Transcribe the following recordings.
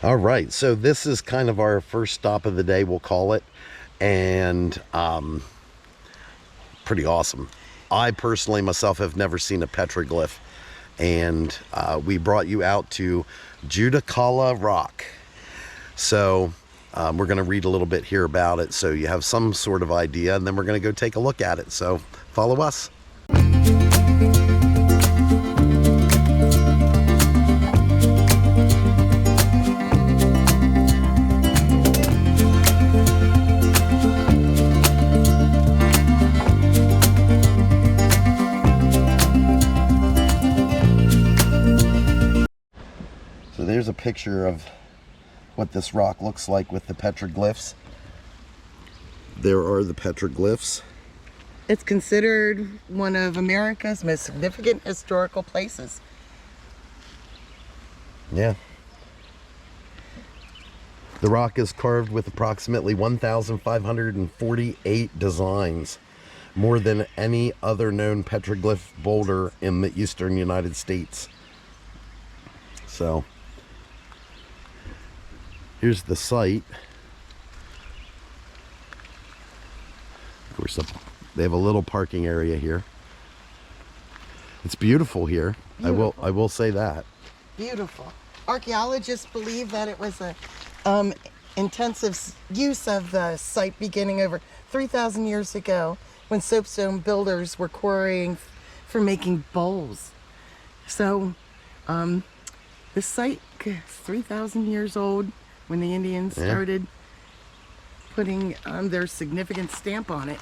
All right, so this is kind of our first stop of the day, we'll call it, and pretty awesome. I personally myself have never seen a petroglyph, and we brought you out to Judaculla Rock. So we're going to read a little bit here about it so you have some sort of idea, and then we're going to go take a look at it. So follow us. So there's a picture of what this rock looks like with the petroglyphs. There are the petroglyphs. It's considered one of America's most significant historical places. Yeah. The rock is carved with approximately 1,548 designs, more than any other known petroglyph boulder in the eastern United States. So here's the site. Of course, they have a little parking area here. It's beautiful here. Beautiful. I will say that. Beautiful. Archaeologists believe that it was a intensive use of the site beginning over 3,000 years ago when soapstone builders were quarrying for making bowls. So this site is 3,000 years old when the Indians started putting their significant stamp on it.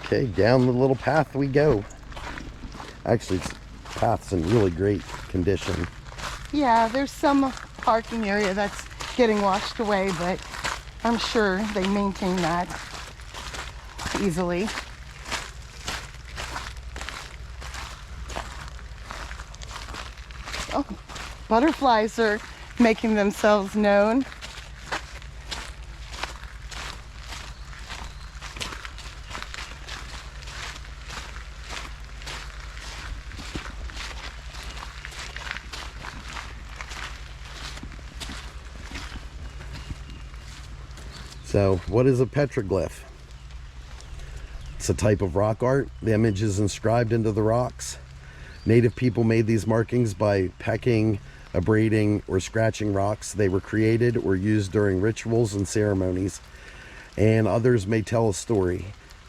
Okay, down the little path we go. Actually, the path's in really great condition. Yeah, there's some parking area that's getting washed away, but I'm sure they maintain that easily. Oh, butterflies are making themselves known. So, what is a petroglyph? It's a type of rock art. The image is inscribed into the rocks. Native people made these markings by pecking, abrading, or scratching rocks. They were created or used during rituals and ceremonies, and others may tell a story.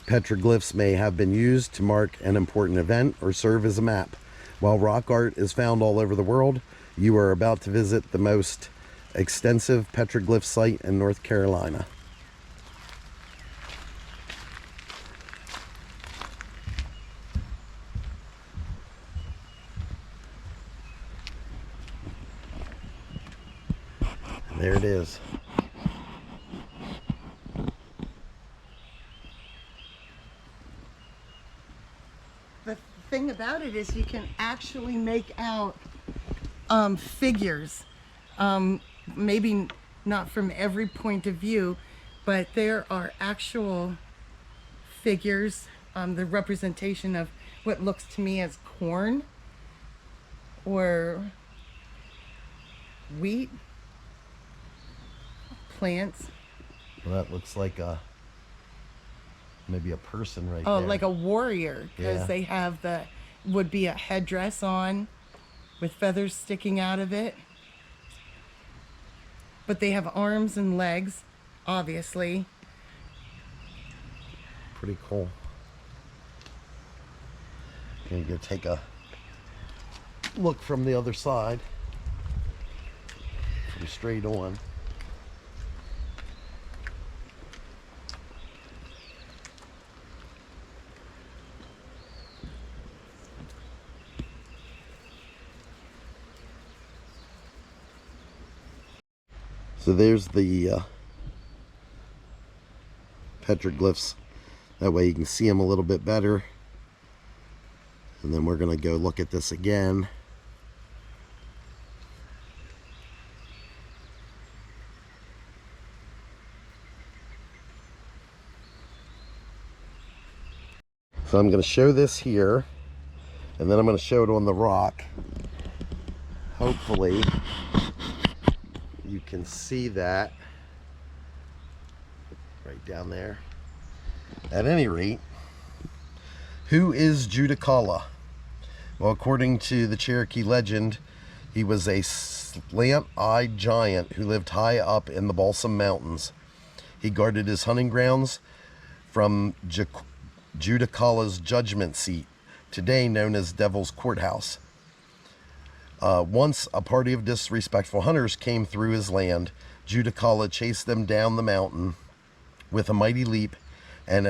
Petroglyphs may have been used to mark an important event or serve as a map. While rock art is found all over the world, you are about to visit the most extensive petroglyph site in North Carolina. There it is. The thing about it is you can actually make out figures, maybe not from every point of view, but there are actual figures, the representation of what looks to me as corn or wheat, plants. Well, that looks like maybe a person right Oh, there. like a warrior, because Yeah. they have would be a headdress on with feathers sticking out of it. But they have arms and legs, obviously. Pretty cool. Gonna go take a look from the other side. Pretty straight on. So there's the petroglyphs. That way you can see them a little bit better. And then we're going to go look at this again. So I'm going to show this here, and then I'm going to show it on the rock. hopefully you can see that right down there. At any rate, who is Judaculla? Well, according to the Cherokee legend, he was a slant-eyed giant who lived high up in the Balsam Mountains. He guarded his hunting grounds from Judaculla's judgment seat, today known as Devil's Courthouse. Once a party of disrespectful hunters came through his land. Judaculla chased them down the mountain with a mighty leap, and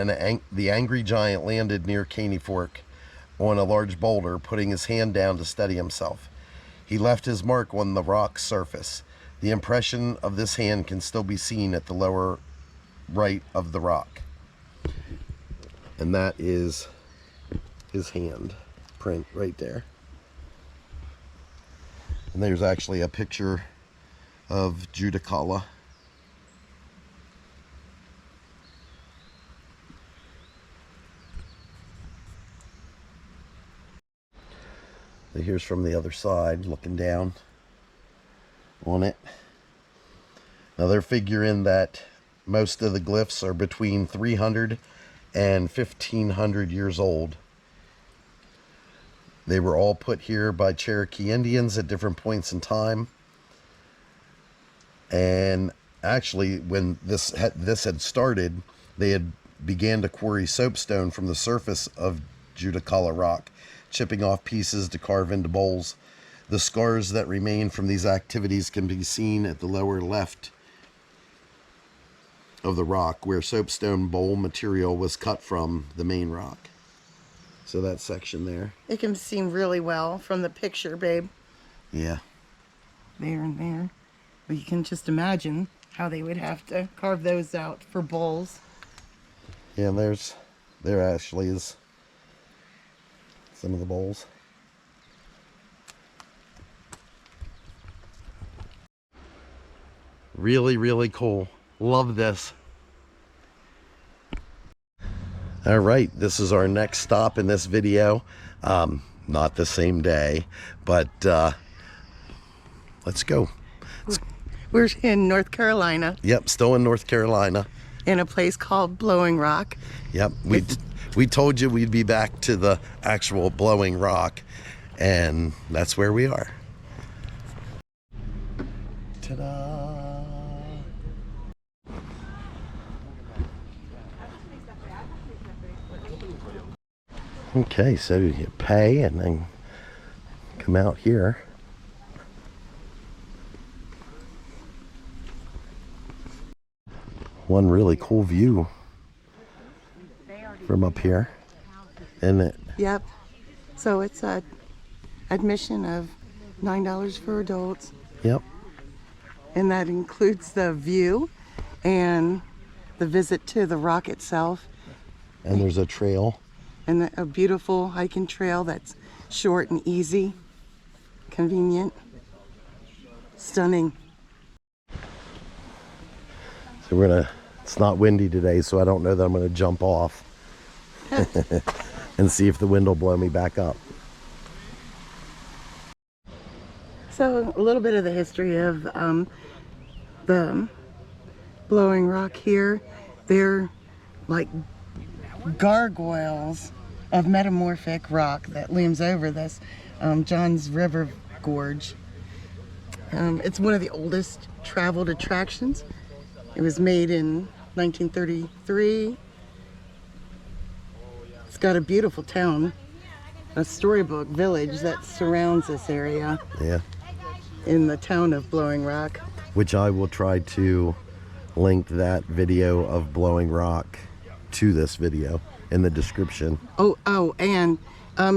the angry giant landed near Caney Fork on a large boulder, putting his hand down to steady himself. He left his mark on the rock's surface. The impression of this hand can still be seen at the lower right of the rock. And that is his hand print right there. And there's actually a picture of Judaculla. Here's from the other side, looking down on it. Now they're figuring that most of the glyphs are between 300 and 1500 years old. They were all put here by Cherokee Indians at different points in time. And actually, when this had started, they had began to quarry soapstone from the surface of Judaculla Rock, chipping off pieces to carve into bowls. The scars that remain from these activities can be seen at the lower left of the rock, where soapstone bowl material was cut from the main rock. So that section there. It can be seen really well from the picture, babe. Yeah. There and there. But you can just imagine how they would have to carve those out for bowls. Yeah, there actually is some of the bowls. Really, really cool. Love this. All right, this is our next stop in this video. Not the same day, but let's go. We're in North Carolina. Yep, still in North Carolina. In a place called Blowing Rock. Yep, we told you we'd be back to the actual Blowing Rock, and that's where we are. Ta-da! Okay, so you pay and then come out here. One really cool view from up here, isn't it? Yep. So it's a admission of $9 for adults. Yep. And that includes the view and the visit to the rock itself. And there's a trail. And a beautiful hiking trail that's short and easy, convenient, stunning. So it's not windy today, so I don't know that I'm gonna jump off and see if the wind will blow me back up. So a little bit of the history of the Blowing Rock here. They're like gargoyles of metamorphic rock that looms over this Johns River Gorge. It's one of the oldest traveled attractions. It was made in 1933. It's got a beautiful town, a storybook village that surrounds this area. Yeah. In the town of Blowing Rock. Which I will try to link that video of Blowing Rock to this video in the description. And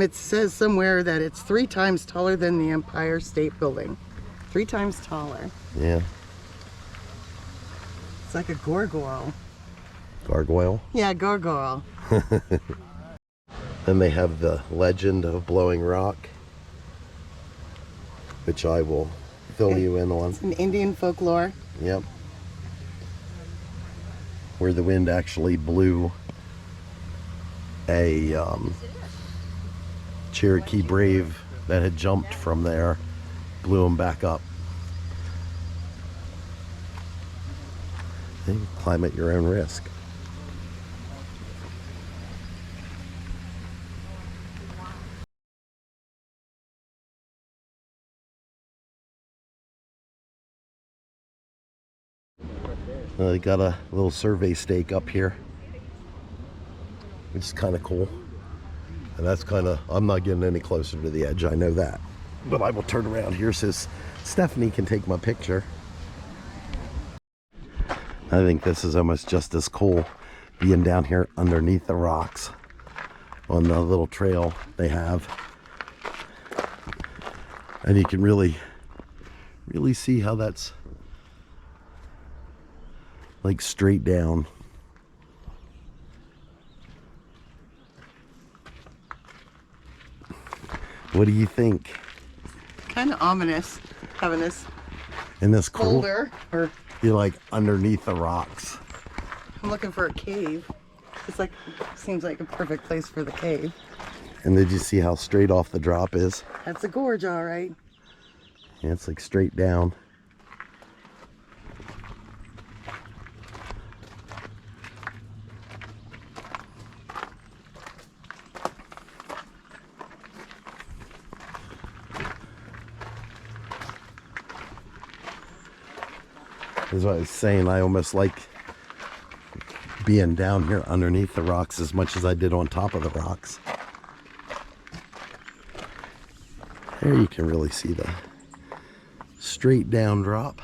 it says somewhere that it's 3 times taller than the Empire State Building. 3 times taller. Yeah. It's like a gargoyle. Gargoyle? Yeah, gargoyle. Then they have the legend of Blowing Rock, which I will fill you in on. It's an Indian folklore. Yep. Where the wind actually blew a Cherokee brave that had jumped from there blew them back up. Hey, climb at your own risk. They got a little survey stake up here, which is kind of cool. And that's kind of, I'm not getting any closer to the edge, I know that. But I will turn around here so Steph-N-Lee can take my picture. I think this is almost just as cool, being down here underneath the rocks on the little trail they have. And you can really see how that's like straight down. What do you think? Kind of ominous having this Isn't this cool? boulder. Or You're like underneath the rocks. I'm looking for a cave. It's like, seems like a perfect place for the cave. And did you see how straight off the drop is? That's a gorge, all right. Yeah, it's like straight down. That's what I was saying. I almost like being down here underneath the rocks as much as I did on top of the rocks. There you can really see the straight down drop.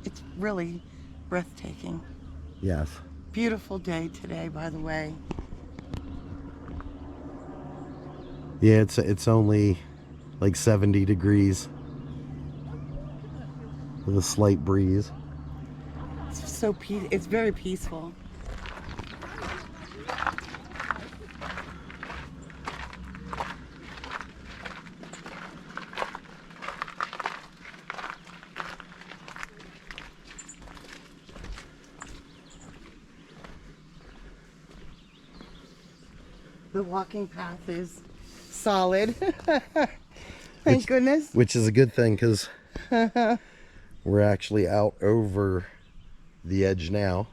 It's really breathtaking. Yes. Beautiful day today, by the way. Yeah, it's only like 70 degrees with a slight breeze. It's so it's very peaceful. The walking path is solid. Thank goodness. Which is a good thing, because we're actually out over the edge now.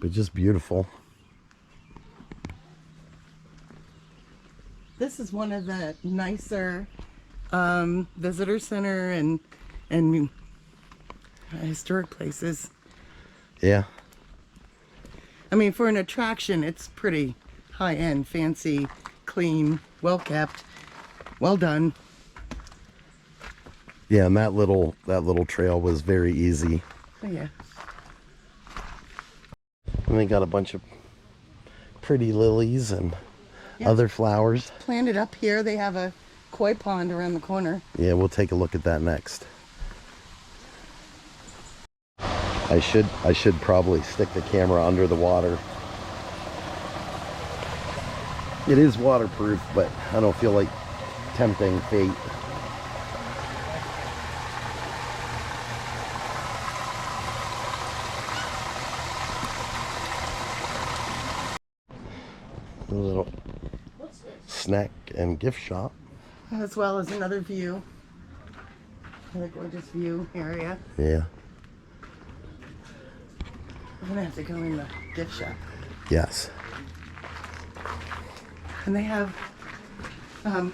But just beautiful. This is one of the nicer visitor center and historic places. Yeah. I mean, for an attraction, it's pretty high-end, fancy, clean, well-kept, well done. Yeah, and that little trail was very easy. Oh, yeah. And they got a bunch of pretty lilies and other flowers. Planted up here, they have a koi pond around the corner. Yeah, we'll take a look at that next. I should probably stick the camera under the water. It is waterproof, but I don't feel like tempting fate. A little snack and gift shop. As well as another view. Another gorgeous view area. Yeah. I'm gonna have to go in the gift shop. Yes. And they have,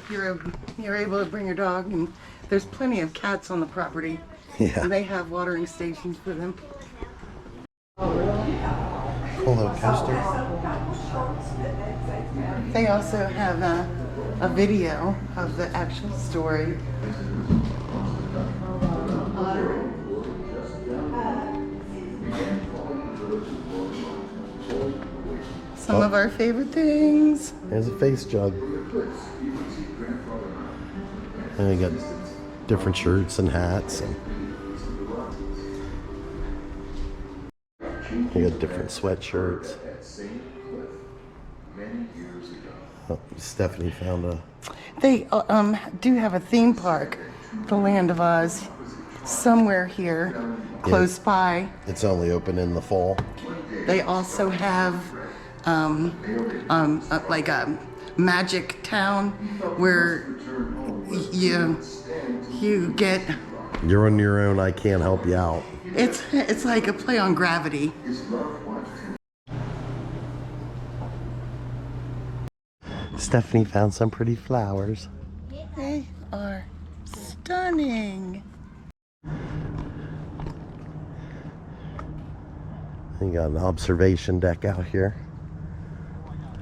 you're able to bring your dog, and there's plenty of cats on the property. Yeah. And they have watering stations for them. Cool little coaster. They also have a video of the actual story. Some of our favorite things. There's a face jug. And they got different shirts and hats, and they got different sweatshirts. Oh, Steph-N-Lee found a... They do have a theme park, the Land of Oz. somewhere here, close by. It's only open in the fall. They also have like a magic town where you get. You're on your own. I can't help you out. It's like a play on gravity. Stephanie found some pretty flowers. They are stunning. You got an observation deck out here.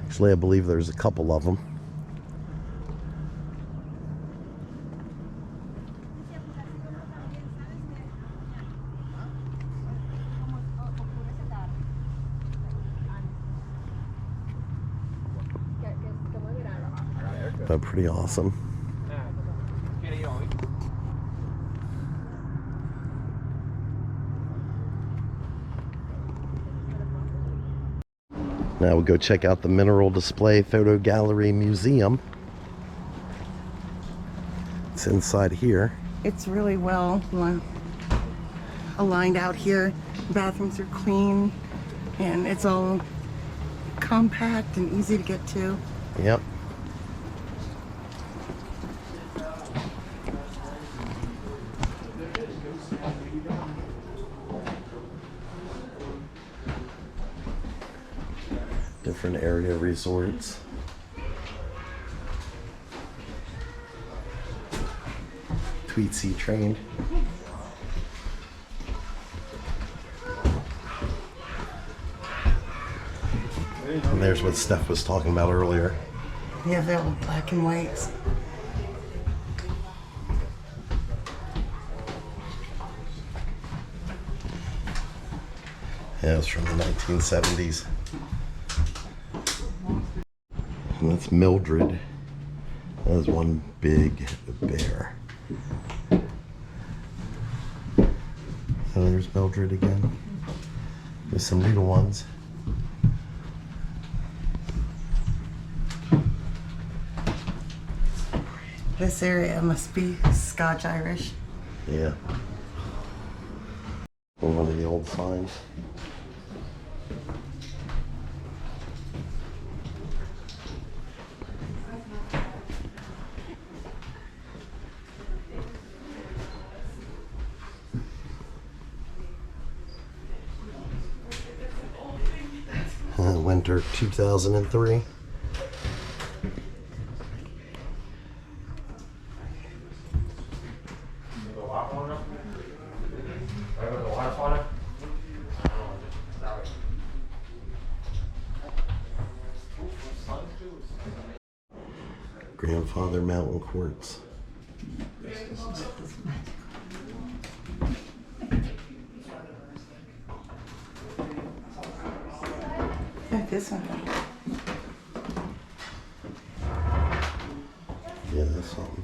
Actually, I believe there's a couple of them. But pretty awesome. Now we'll go check out the Mineral Display Photo Gallery Museum. It's inside here. It's really well aligned out here. Bathrooms are clean and it's all compact and easy to get to. Yep. Different area resorts. Tweetsy train. And there's what Steph was talking about earlier. Yeah, they're all black and whites. Yeah, it's from the 1970s. And that's Mildred. That is one big bear. Oh, there's Mildred again. There's some little ones. This area must be Scotch Irish. Yeah. One of the old signs. Winter 2003. Grandfather Mountain Quartz. Like this one. Yeah, that's something.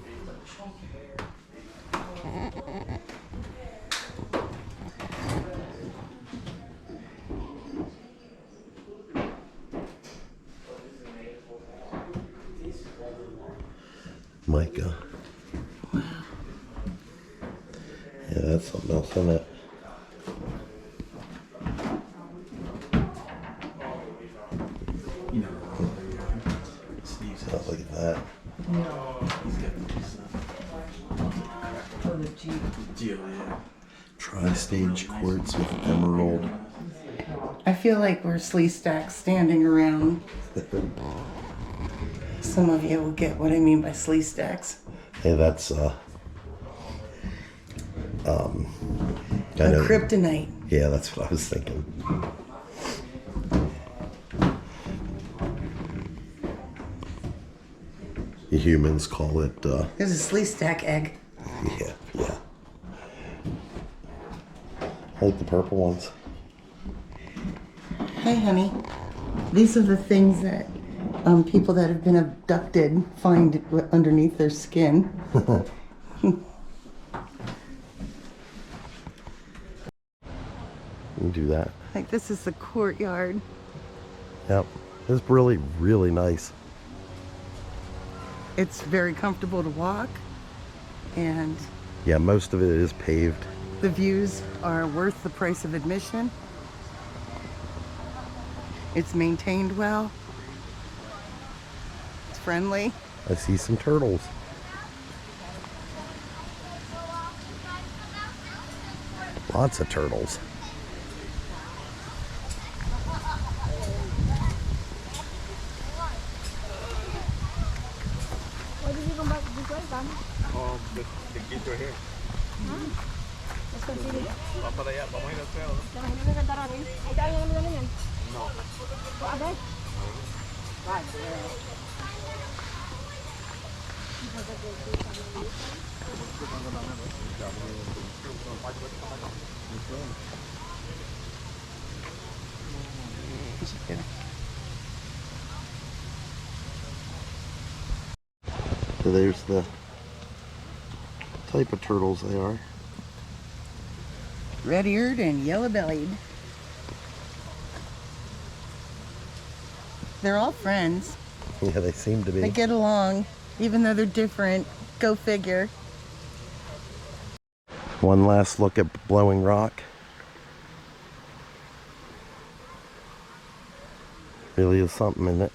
Micah. Wow. Yeah, that's something else, isn't it? Oh, look at that. Tri-stage quartz with emerald. I feel like we're slee stacks standing around. Some of you will get what I mean by slee stacks. Hey, that's Kryptonite. Yeah, that's what I was thinking. The humans call it There's a slee stack egg. yeah. I like the purple ones. Hey, honey. These are the things that people that have been abducted find underneath their skin. You do that. Like this is the courtyard. Yep. It's really, really nice. It's very comfortable to walk, and Yeah, most of it is paved. The views are worth the price of admission. It's maintained well. It's friendly. I see some turtles. Lots of turtles. The kids are here. So there's the type of turtles they are. Red-eared and yellow-bellied. They're all friends. Yeah, they seem to be. They get along, even though they're different. Go figure. One last look at Blowing Rock. Really is something in it.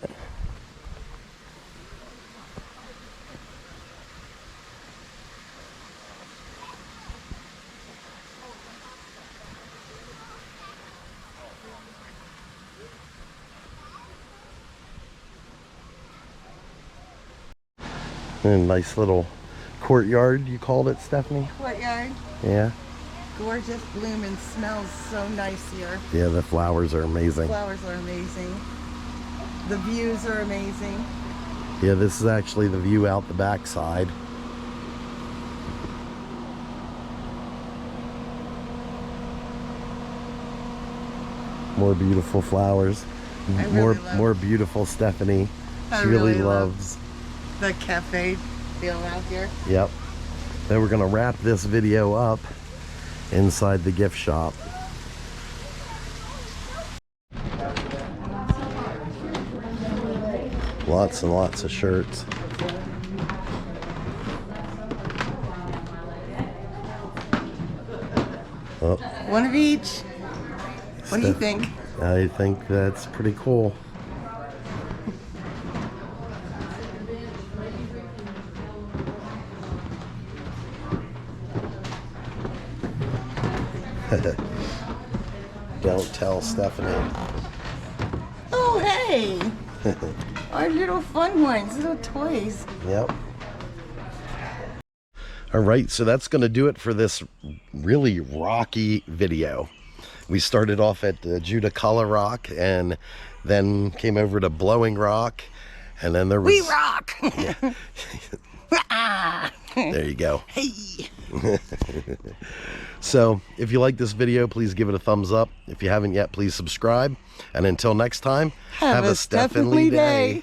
A nice little courtyard, you called it, Stephanie? Courtyard. Yeah. Gorgeous bloom and smells so nice here. Yeah, the flowers are amazing. Flowers are amazing. The views are amazing. Yeah, this is actually the view out the backside. More beautiful flowers. More beautiful Steph-N-Lee. I She really really love loves the cafe feel out here. Yep. Then we're gonna wrap this video up inside the gift shop. Lots and lots of shirts. Oh, One of each. What do you think? I think that's pretty cool. Don't tell Steph-N-Lee. Oh, hey! Our little fun ones, little toys. Yep. All right, so that's going to do it for this really rocky video. We started off at the Judaculla Rock and then came over to Blowing Rock, and then there was... We rock! There you go. Hey! So, if you like this video, please give it a thumbs up. If you haven't yet, please subscribe. And until next time, have a Steph-N-Lee day.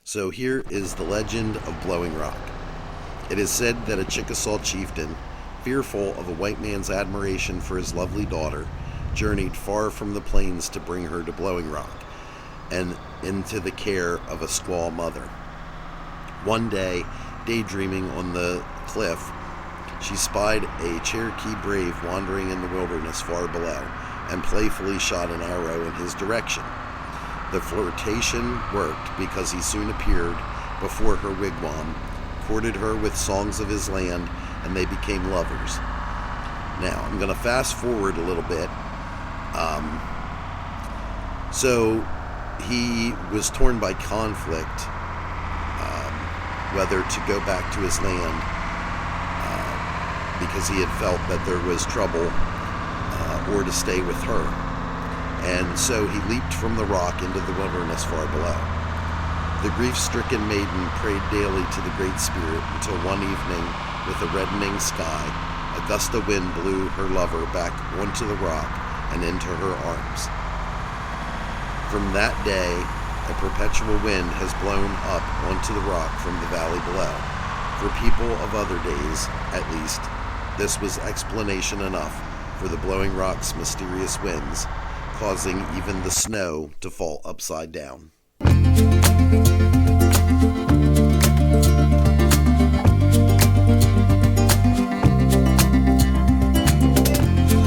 So here is the legend of Blowing Rock. It is said that a Chickasaw chieftain, fearful of a white man's admiration for his lovely daughter, journeyed far from the plains to bring her to Blowing Rock and into the care of a squaw mother. One day, daydreaming on the cliff, she spied a Cherokee brave wandering in the wilderness far below and playfully shot an arrow in his direction. The flirtation worked because he soon appeared before her wigwam, courted her with songs of his land, and they became lovers. Now, I'm going to fast forward a little bit. So he was torn by conflict whether to go back to his land because he had felt that there was trouble or to stay with her. And so he leaped from the rock into the wilderness far below. The grief-stricken maiden prayed daily to the Great Spirit until one evening, with a reddening sky, a gust of wind blew her lover back onto the rock and into her arms. From that day, a perpetual wind has blown up onto the rock from the valley below. For people of other days, at least, this was explanation enough for the Blowing Rock's mysterious winds, causing even the snow to fall upside down.